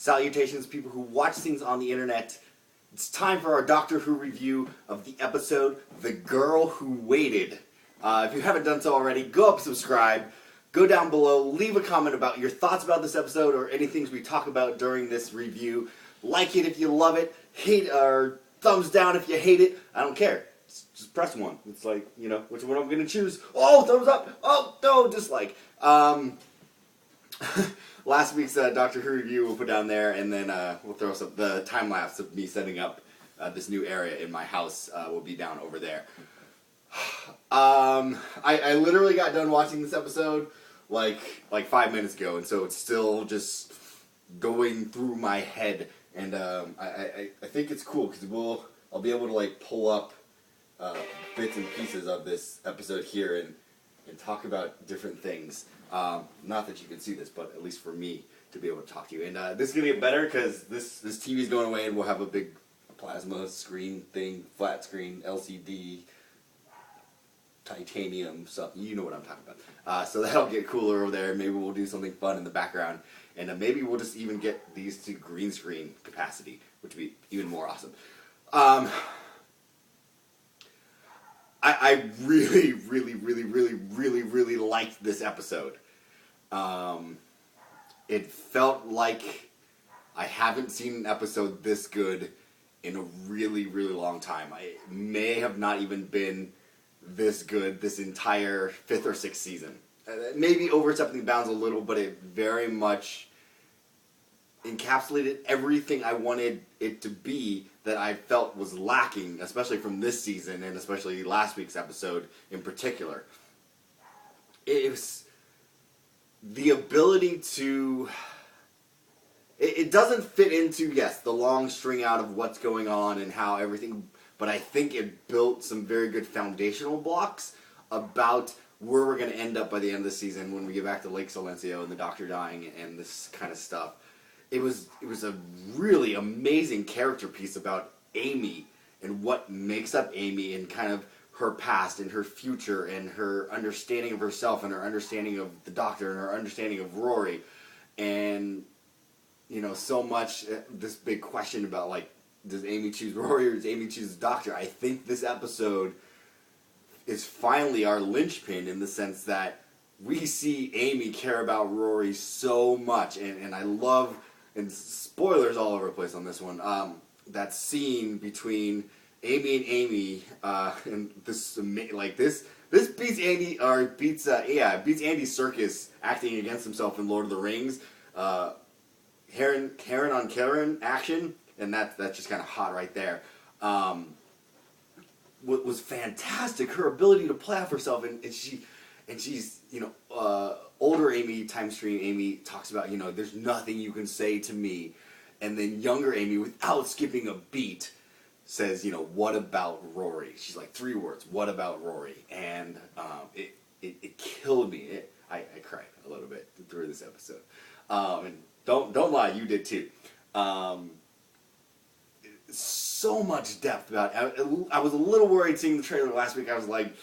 Salutations, people who watch things on the internet. It's time for our Doctor Who review of the episode The Girl Who Waited. If you haven't done so already, go up, subscribe, go down below, leave a comment about your thoughts about this episode or any things we talk about during this review. Like it if you love it, hate or thumbs down if you hate it. I don't care. Just press one. It's like, you know, which one I'm going to choose. Oh, thumbs up. Oh, no, dislike. Last week's Doctor Who review we'll put down there, and then we'll throw some the time lapse of me setting up this new area in my house will be down over there. I literally got done watching this episode like 5 minutes ago, and so it's still just going through my head, and I think it's cool because I'll be able to like pull up bits and pieces of this episode here and talk about different things. Not that you can see this, but at least for me to be able to talk to you. And this is going to get better because this TV is going away and we'll have a big plasma screen thing, flat screen, LCD, titanium, something. You know what I'm talking about. So that'll get cooler over there. Maybe we'll do something fun in the background. And maybe we'll just even get these to green screen capacity, which would be even more awesome. I really, really, really, really, really, really liked this episode. It felt like I haven't seen an episode this good in a really, really long time. It may have not even been this good this entire 5th or 6th season. Maybe overstepping the bounds a little, but it very much encapsulated everything I wanted it to be that I felt was lacking, especially from this season and especially last week's episode in particular. It was the ability to... It doesn't fit into, yes, the long string out of what's going on and how everything... But I think it built some very good foundational blocks about where we're going to end up by the end of the season when we get back to Lake Silencio and the Doctor dying and this kind of stuff. It was a really amazing character piece about Amy and what makes up Amy and kind of her past and her future and her understanding of herself and her understanding of the Doctor and her understanding of Rory. And, you know, so much, this big question about, like, does Amy choose Rory or does Amy choose the Doctor? I think this episode is finally our linchpin in the sense that we see Amy care about Rory so much. And I love... And spoilers all over the place on this one. That scene between Amy and Amy, and this beats Andy Serkis acting against himself in Lord of the Rings. Karen on Karen action, and that's just kind of hot right there. What was fantastic, her ability to play off herself, and she's, you know, older Amy, Time Stream Amy, talks about, you know, there's nothing you can say to me. And then younger Amy, without skipping a beat, says, you know, what about Rory? She's like, 3 words, what about Rory? And it killed me. I cried a little bit through this episode. And don't lie, you did too. So much depth about it. I was a little worried seeing the trailer last week. I was like,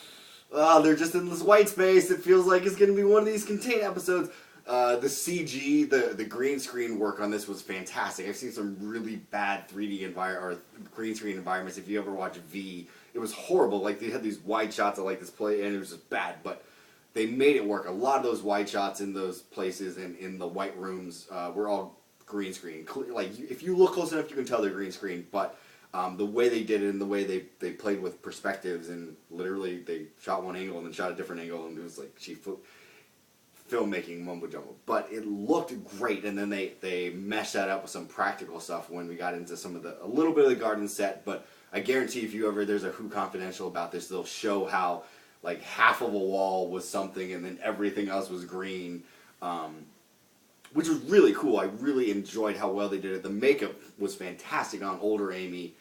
oh, they're just in this white space. It feels like it's going to be one of these contained episodes. The CG, the green screen work on this was fantastic. I've seen some really bad 3D or green screen environments. If you ever watch V, it was horrible. Like, they had these wide shots of like this play, and it was just bad. But they made it work. A lot of those wide shots in those places and in the white rooms were all green screen. Like, if you look close enough, you can tell they're green screen. But the way they did it and the way they played with perspectives, and literally they shot one angle and then shot a different angle, and it was like filmmaking mumbo jumbo. But it looked great, and then they meshed that up with some practical stuff when we got into a little bit of the garden set. But I guarantee if there's a Who Confidential about this, they'll show how like half of a wall was something and then everything else was green. Which was really cool. I really enjoyed how well they did it. The makeup was fantastic on older Amy.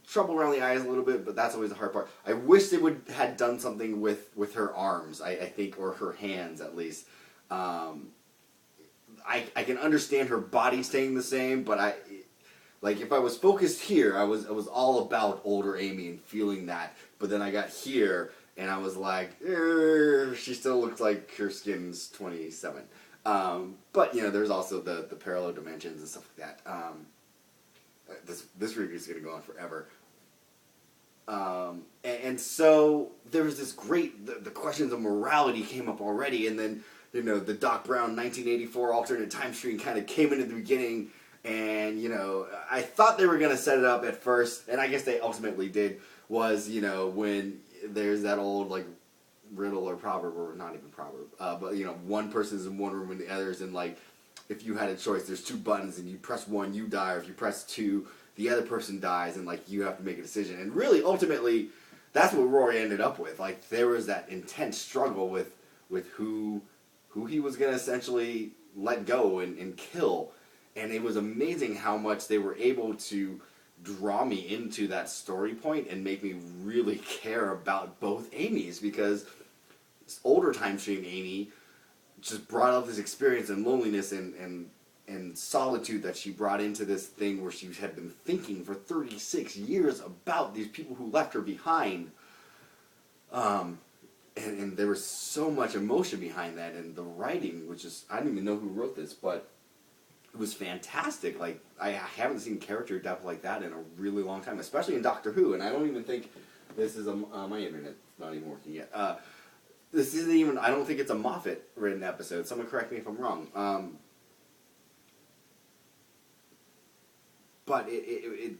Trouble around the eyes a little bit, but that's always the hard part. I wish they had done something with her arms, I think, or her hands at least. I can understand her body staying the same, but if I was focused here, I was all about older Amy and feeling that. But then I got here, and I was like, she still looks like her skin's 27. But there's also the parallel dimensions and stuff like that. This review is going to go on forever. And so there was this great the questions of morality came up already, and then the Doc Brown 1984 alternate time stream kind of came into the beginning, and I thought they were going to set it up at first, and I guess they ultimately did. Was when there's that old like riddle or proverb, or not even proverb, but one person's in one room and the other's in, like, if you had a choice, there's two buttons and you press one, you die, or if you press two, the other person dies, and like you have to make a decision. And really, ultimately, that's what Rory ended up with. Like, there was that intense struggle with who he was gonna essentially let go and kill, and it was amazing how much they were able to draw me into that story point and make me really care about both Amy's, because this older time stream Amy just brought up this experience and loneliness and solitude that she brought into this thing where she had been thinking for 36 years about these people who left her behind. And there was so much emotion behind that, and the writing, which is, I don't even know who wrote this, but it was fantastic. Like, I haven't seen character depth like that in a really long time, especially in Doctor Who, and I don't even think this is my internet's not even working yet. This isn't even, I don't think it's a Moffat written episode. Someone correct me if I'm wrong. But it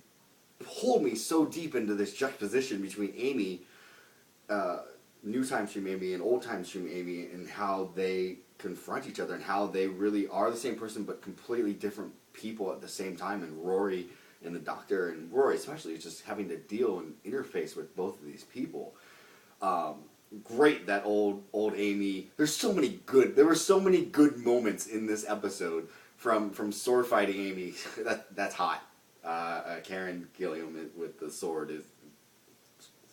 pulled me so deep into this juxtaposition between Amy, new time stream Amy, and old time stream Amy, and how they confront each other and how they really are the same person but completely different people at the same time. And Rory and the Doctor, and Rory especially, is just having to deal and interface with both of these people. Great that old Amy. There were so many good moments in this episode, from sword fighting Amy. That's hot. Karen Gilliam with the sword is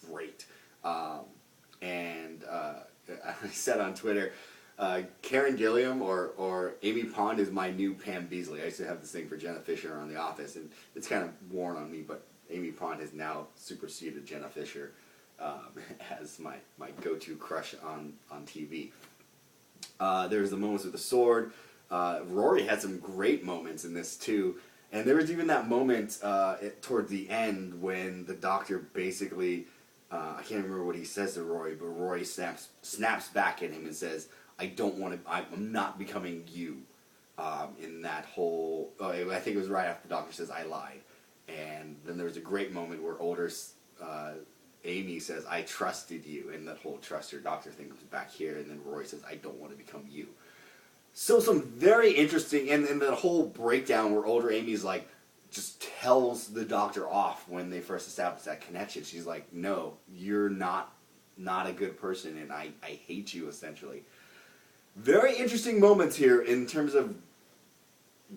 great. And I said on Twitter, Karen Gilliam or Amy Pond is my new Pam Beesly. I used to have this thing for Jenna Fisher on The Office, and it's kind of worn on me, but Amy Pond has now superseded Jenna Fisher as my go-to crush on TV. There's the moments with the sword. Rory had some great moments in this too, and there was even that moment toward the end when the Doctor basically, I can't remember what he says to Rory, but Rory snaps back at him and says, I'm not becoming you. In that whole, I think it was right after the Doctor says, I lied. And then there was a great moment where older Amy says, I trusted you, and that whole trust your Doctor thing comes back here, and then Rory says, I don't want to become you. So some very interesting, and the whole breakdown where older Amy's like, just tells the Doctor off when they first establish that connection. She's like, no, you're not a good person, and I hate you, essentially. Very interesting moments here in terms of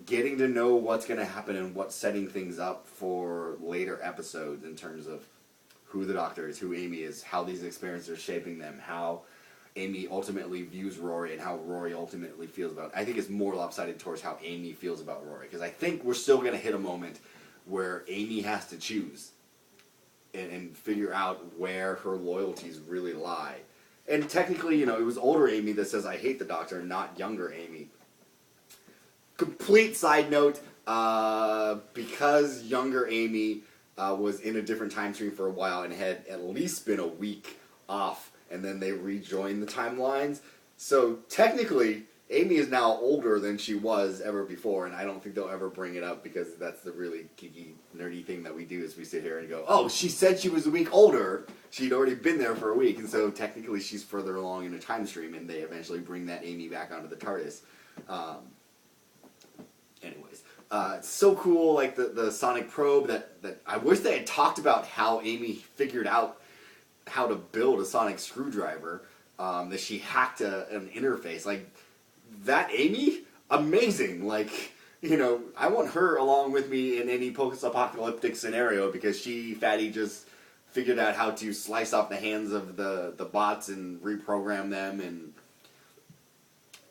getting to know what's going to happen and what's setting things up for later episodes, in terms of who the Doctor is, who Amy is, how these experiences are shaping them, how Amy ultimately views Rory, and how Rory ultimately feels about it. I think it's more lopsided towards how Amy feels about Rory, because I think we're still going to hit a moment where Amy has to choose and figure out where her loyalties really lie. And technically, it was older Amy that says, I hate the Doctor, not younger Amy. Complete side note, because younger Amy was in a different time stream for a while and had at least been a week off, and then they rejoined the timelines. So technically, Amy is now older than she was ever before, and I don't think they'll ever bring it up, because that's the really geeky, nerdy thing that we do, is we sit here and go, oh, she said she was a week older. She'd already been there for a week, and so technically she's further along in a time stream, and they eventually bring that Amy back onto the TARDIS. It's so cool, like the sonic probe, that I wish they had talked about how Amy figured out how to build a sonic screwdriver, that she hacked an interface. Like, that Amy, amazing. Like, I want her along with me in any post-apocalyptic scenario, because Fatty just figured out how to slice off the hands of the bots and reprogram them, and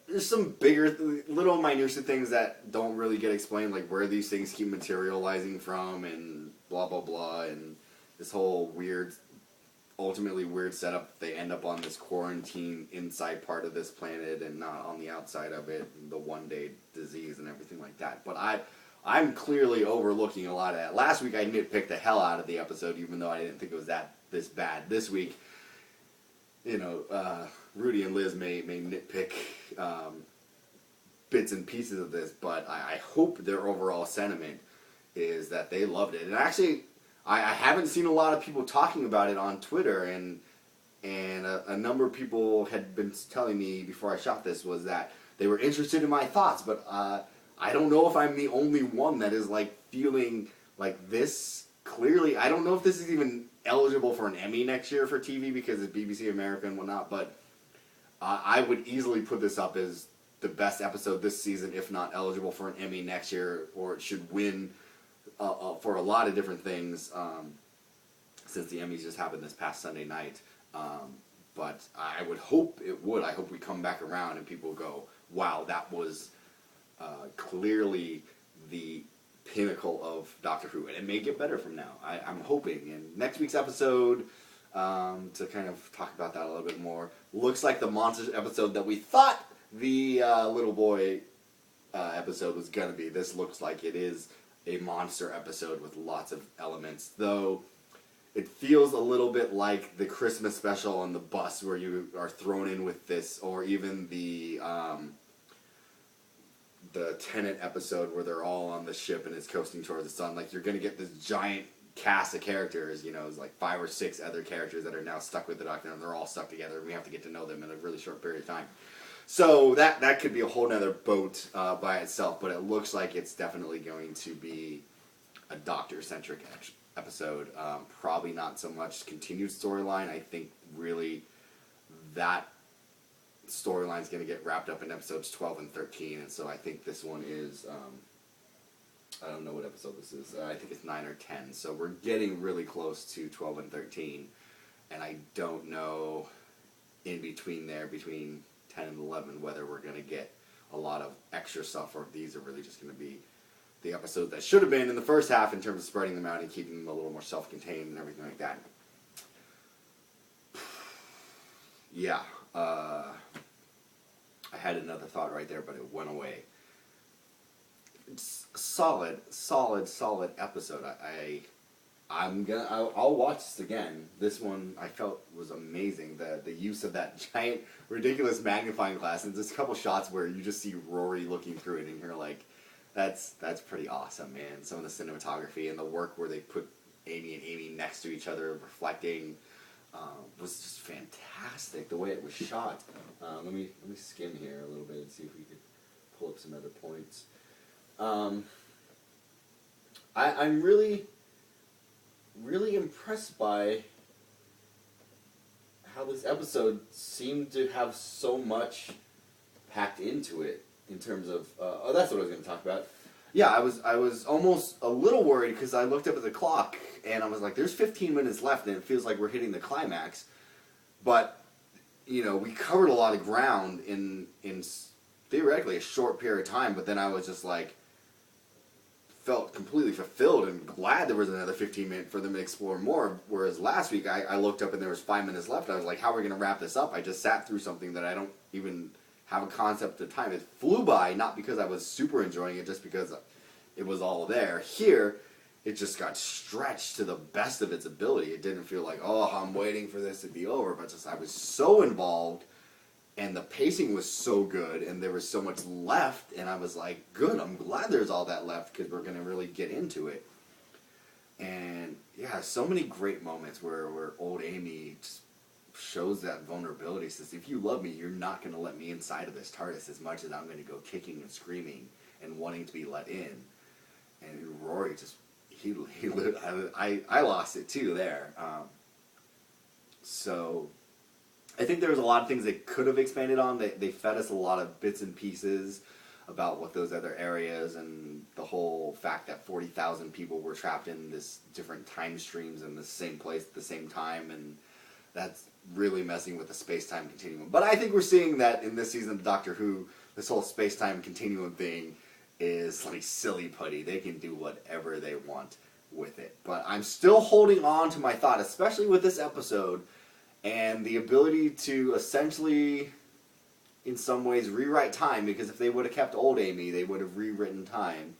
there's some bigger, little minutia things that don't really get explained, like where these things keep materializing from, and blah, blah, blah, and this whole weird ultimately weird setup. They end up on this quarantine inside part of this planet and not on the outside of it, the one-day disease and everything like that. But I'm clearly overlooking a lot of that. Last week I nitpicked the hell out of the episode, even though I didn't think it was this bad. This week, Rudy and Liz may nitpick bits and pieces of this, but I hope their overall sentiment is that they loved it. And actually, I haven't seen a lot of people talking about it on Twitter, and a number of people had been telling me before I shot this was that they were interested in my thoughts, but I don't know if I'm the only one that is like feeling like this. Clearly, I don't know if this is even eligible for an Emmy next year for TV because it's BBC America and whatnot, but I would easily put this up as the best episode this season, if not eligible for an Emmy next year, or it should win for a lot of different things, since the Emmys just happened this past Sunday night. But I would hope it would. I hope we come back around and people go, wow, that was clearly the pinnacle of Doctor Who. And it may get better from now. I'm hoping. And next week's episode, to kind of talk about that a little bit more, looks like the monsters episode that we thought the little boy episode was going to be. This looks like it is a monster episode with lots of elements, though it feels a little bit like the Christmas special on the bus where you are thrown in with this, or even the Tenet episode where they're all on the ship and it's coasting towards the sun. Like, you're going to get this giant cast of characters, it's like 5 or 6 other characters that are now stuck with the Doctor, and they're all stuck together, and we have to get to know them in a really short period of time. So that could be a whole nother boat by itself, but it looks like it's definitely going to be a Doctor-centric episode. Probably not so much continued storyline. I think really that storyline's going to get wrapped up in episodes 12 and 13, and so I think this one is, I don't know what episode this is. I think it's 9 or 10, so we're getting really close to 12 and 13, and I don't know in between 10 and 11 whether we're going to get a lot of extra stuff, or if these are really just going to be the episodes that should have been in the first half in terms of spreading them out and keeping them a little more self-contained and everything like that. Yeah, I had another thought right there, but it went away. It's a solid episode. I'll watch this again. This one I felt was amazing. The use of that giant, ridiculous magnifying glass, and there's a couple shots where you just see Rory looking through it, and you're like, that's pretty awesome, man. Some of the cinematography and the work where they put Amy and Amy next to each other, reflecting, was just fantastic. The way it was shot. Let me skim here a little bit and see if we could pull up some other points. I'm really impressed by how this episode seemed to have so much packed into it in terms of that's what I was going to talk about. Yeah, I was almost a little worried because I looked up at the clock and I was like, there's 15 minutes left and it feels like we're hitting the climax. But we covered a lot of ground in theoretically a short period of time, but then I was just like, felt completely fulfilled and glad there was another 15 minutes for them to explore more. Whereas last week I looked up and there was 5 minutes left. I was like, how are we going to wrap this up? I just sat through something that I don't even have a concept of time. It flew by, not because I was super enjoying it, just because it was all there. Here, it just got stretched to the best of its ability. It didn't feel like, oh, I'm waiting for this to be over, but just I was so involved, and the pacing was so good, and there was so much left, and I was like, good, I'm glad there's all that left, because we're going to really get into it. And, yeah, so many great moments where old Amy just shows that vulnerability, says, if you love me, you're not going to let me inside of this TARDIS as much as I'm going to go kicking and screaming and wanting to be let in. And Rory just, I lost it too there. So I think there was a lot of things they could have expanded on. They fed us a lot of bits and pieces about what those other areas, and the whole fact that 40,000 people were trapped in this different time streams in the same place at the same time, and that's really messing with the space-time continuum. But I think we're seeing that in this season of Doctor Who, this whole space-time continuum thing is like silly putty. They can do whatever they want with it. But I'm still holding on to my thought, especially with this episode, and the ability to essentially, in some ways, rewrite time, because if they would have kept old Amy, they would have rewritten time.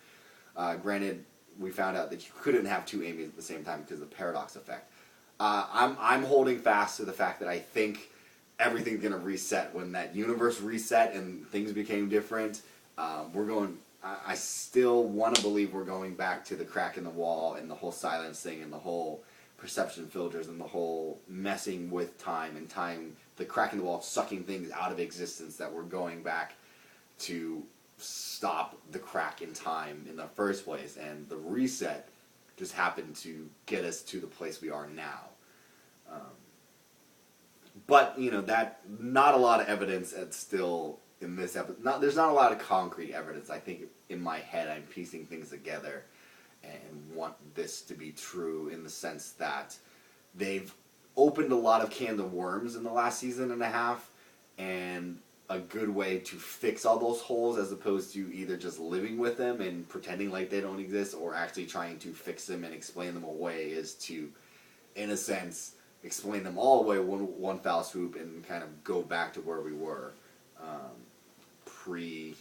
Granted, we found out that you couldn't have two Amy's at the same time because of the paradox effect. I'm holding fast to the fact that I think everything's going to reset. When that universe reset and things became different, I still want to believe we're going back to the crack in the wall and the whole silence thing and the whole perception filters and the whole messing with time and time, the crack in the wall sucking things out of existence, that we're going back to stop the crack in time in the first place, and the reset just happened to get us to the place we are now. But, that, not a lot of evidence still in this episode. There's not a lot of concrete evidence. I think in my head I'm piecing things together and want this to be true in the sense that they've opened a lot of cans of worms in the last season and a half, and a good way to fix all those holes, as opposed to either just living with them and pretending like they don't exist, or actually trying to fix them and explain them away, is to, in a sense, explain them all away one foul swoop and kind of go back to where we were pre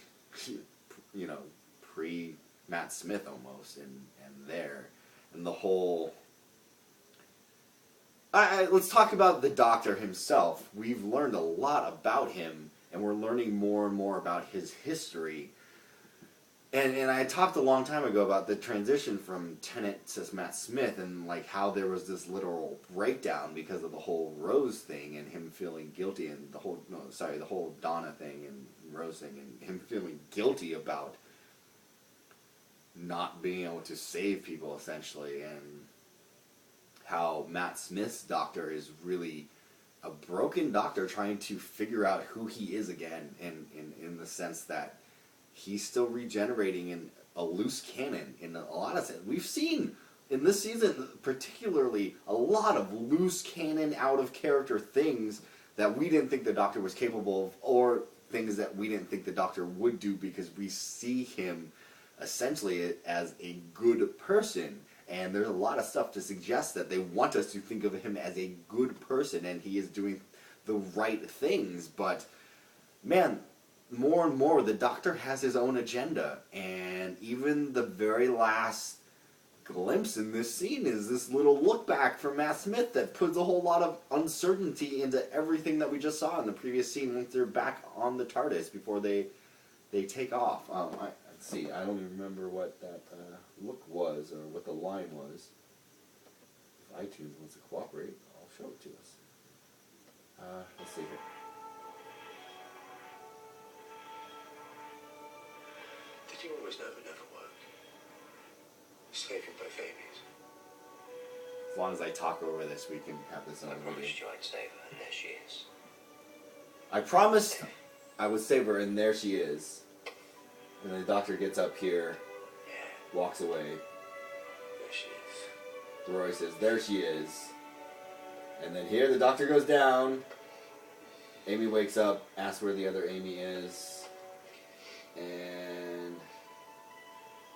Matt Smith almost, and there, and the whole. Let's talk about the Doctor himself. We've learned a lot about him, and we're learning more and more about his history. And I talked a long time ago about the transition from Tennant to Matt Smith, and like how there was this literal breakdown because of the whole Rose thing and him feeling guilty, and the whole Donna thing and Rose thing, and him feeling guilty about not being able to save people, essentially, and how Matt Smith's Doctor is really a broken Doctor trying to figure out who he is again, in the sense that he's still regenerating in a loose cannon in a lot of sense. We've seen in this season, particularly, a lot of loose cannon, out of character things that we didn't think the Doctor was capable of, or things that we didn't think the Doctor would do, because we see him essentially as a good person. And there's a lot of stuff to suggest that they want us to think of him as a good person, and he is doing the right things. But, man, more and more, the Doctor has his own agenda. And even the very last glimpse in this scene is this little look back from Matt Smith that puts a whole lot of uncertainty into everything that we just saw in the previous scene once they're back on the TARDIS before they take off. Let's see, I don't even remember what that look was, or what the line was. If iTunes wants to cooperate, I'll show it to us. Let's see here. Did you always know it would never work? Saving both Amy's. As long as I talk over this, we can have this on I video. promised you I'd save her, and there she is. I promised I would save her, and there she is. And the Doctor gets up here, walks away. There she is. Roy says, there she is. And then here the Doctor goes down. Amy wakes up, asks where the other Amy is. And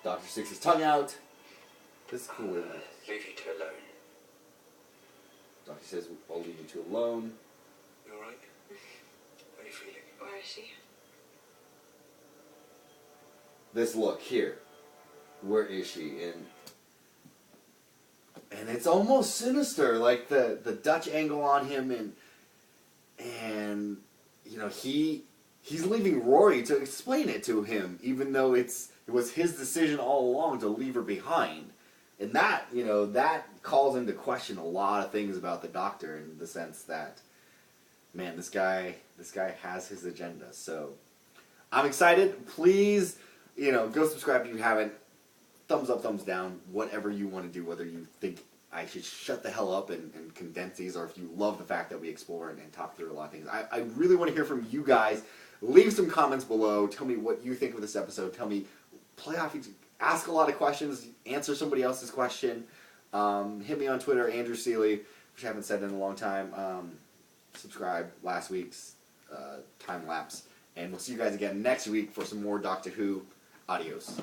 Dr. sticks his tongue out. This is cool. Leave you two alone. Doctor says, I'll leave you two alone. You alright? How are you feeling? Where is she? This look here. Where is she? And it's almost sinister, like the Dutch angle on him, and he's leaving Rory to explain it to him, even though it was his decision all along to leave her behind. And that calls into question a lot of things about the Doctor, in the sense that, man, this guy has his agenda. So I'm excited. Please, go subscribe if you haven't. Thumbs up, thumbs down, whatever you want to do, whether you think I should shut the hell up and condense these, or if you love the fact that we explore and talk through a lot of things. I really want to hear from you guys. Leave some comments below. Tell me what you think of this episode. Tell me, ask a lot of questions, answer somebody else's question. Hit me on Twitter, Andrew Seeley, which I haven't said in a long time. Subscribe, last week's time lapse. And we'll see you guys again next week for some more Doctor Who. Adios.